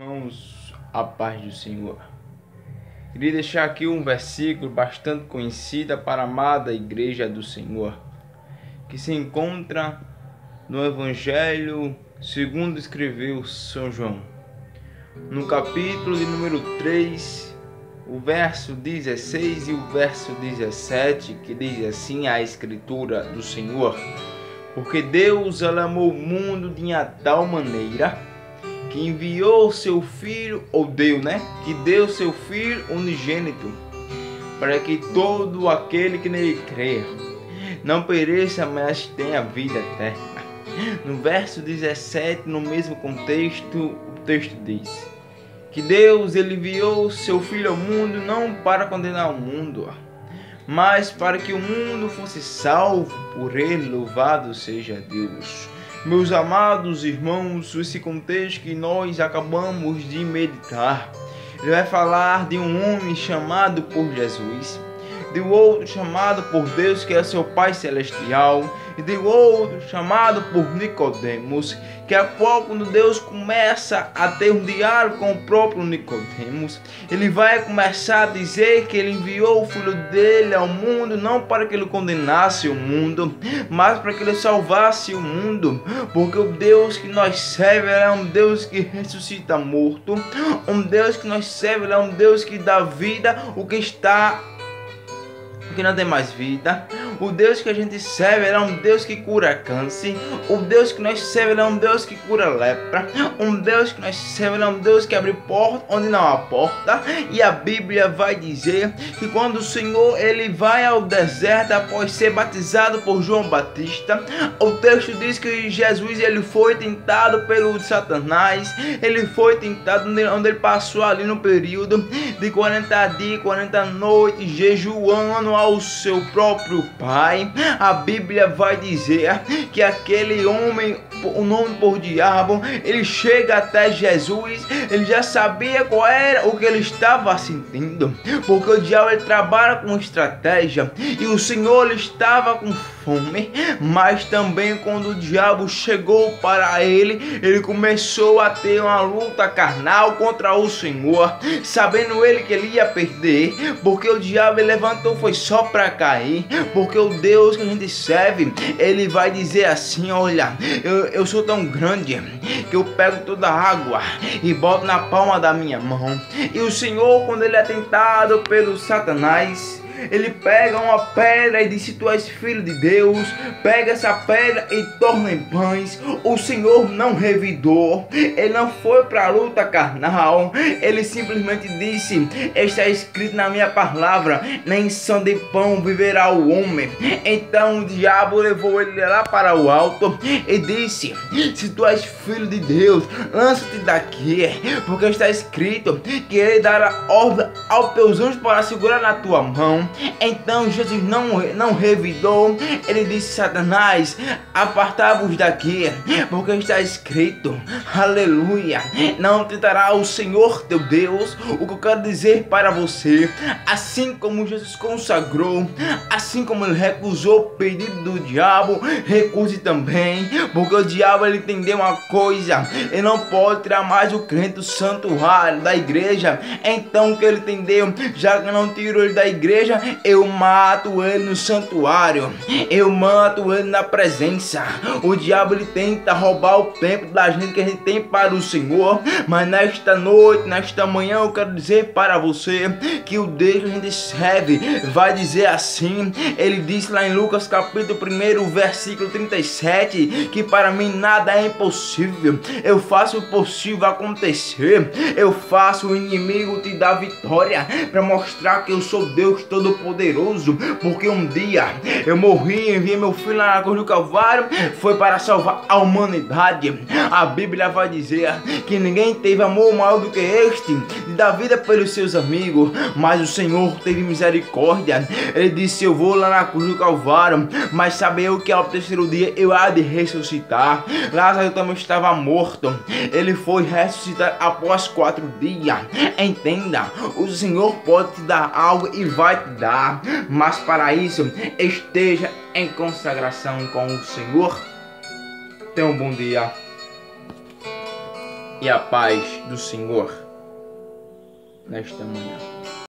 Irmãos, a paz do Senhor. Queria deixar aqui um versículo bastante conhecido para a amada Igreja do Senhor, que se encontra no Evangelho segundo escreveu São João, no capítulo de número 3, o verso 16 e o verso 17, que diz assim a Escritura do Senhor: porque Deus amou o mundo de tal maneira que enviou seu Filho, que deu seu Filho unigênito, para que todo aquele que nele crê não pereça, mas tenha vida eterna. No verso 17, no mesmo contexto, o texto diz que Deus ele enviou seu Filho ao mundo não para condenar o mundo, mas para que o mundo fosse salvo por ele. Louvado seja Deus. Meus amados irmãos, esse contexto que nós acabamos de meditar, ele vai falar de um homem chamado por Jesus, de outro chamado por Deus, que é seu Pai Celestial, e de outro chamado por Nicodemos, que a qual, quando Deus começa a ter um diálogo com o próprio Nicodemos, ele vai começar a dizer que ele enviou o Filho dele ao mundo não para que ele condenasse o mundo, mas para que ele salvasse o mundo, porque o Deus que nós servemos é um Deus que ressuscita morto, um Deus que nós servemos é um Deus que dá vida o que não tem mais vida. O Deus que a gente serve é um Deus que cura câncer. O Deus que nós servemos é um Deus que cura lepra. Um Deus que nós servemos é um Deus que abre porta onde não há porta. E a Bíblia vai dizer que quando o Senhor ele vai ao deserto após ser batizado por João Batista, o texto diz que Jesus ele foi tentado pelo Satanás. Ele foi tentado onde ele passou ali no período de 40 dias, 40 noites, jejuando ao seu próprio Pai. A Bíblia vai dizer que aquele homem, o nome por diabo, ele chega até Jesus, ele já sabia qual era o que ele estava sentindo, porque o diabo ele trabalha com estratégia, e o Senhor ele estava com fome, mas também quando o diabo chegou para ele, ele começou a ter uma luta carnal contra o Senhor, sabendo ele que ele ia perder, porque o diabo ele levantou foi só para cair, porque o Deus que a gente serve, ele vai dizer assim: olha, eu sou tão grande que eu pego toda a água e boto na palma da minha mão. E o Senhor, quando ele é tentado pelo Satanás, ele pega uma pedra e diz: se tu és filho de Deus, pega essa pedra e torna em pães. O Senhor não revidou, ele não foi para a luta carnal, ele simplesmente disse: está escrito na minha palavra, nem só de pão viverá o homem. Então o diabo levou ele lá para o alto e disse: se tu és filho de Deus, lança-te daqui, porque está escrito que ele dará ordem aos teus anjos para segurar na tua mão. Então Jesus não revidou, ele disse: Satanás, apartai-vos daqui, porque está escrito, aleluia, não tentará o Senhor teu Deus. O que eu quero dizer para você, assim como Jesus consagrou, assim como ele recusou o pedido do diabo, recuse também, porque o diabo ele entendeu uma coisa: ele não pode tirar mais o crente do santuário, da igreja. Então o que ele entendeu, já que não tirou ele da igreja, eu mato ele no santuário, eu mato ele na presença. O diabo ele tenta roubar o tempo da gente que a gente tem para o Senhor, mas nesta noite, nesta manhã, eu quero dizer para você que o Deus que a gente serve vai dizer assim. Ele disse lá em Lucas capítulo 1, versículo 37, que para mim nada é impossível. Eu faço o possível acontecer, eu faço o inimigo te dar vitória, para mostrar que eu sou Deus Todo-Poderoso. Porque um dia eu morri e enviei meu filho lá na cruz do Calvário, foi para salvar a humanidade. A Bíblia vai dizer que ninguém teve amor maior do que este, de dar vida pelos seus amigos, mas o Senhor teve misericórdia. Ele disse: eu vou lá na cruz do Calvário, mas sabe eu que ao terceiro dia eu há de ressuscitar. Lázaro também estava morto, ele foi ressuscitar após 4 dias. Entenda, o Senhor pode te dar algo e vai te dar, mas para isso esteja em consagração com o Senhor. Tenha um bom dia. e a paz do Senhor nesta manhã.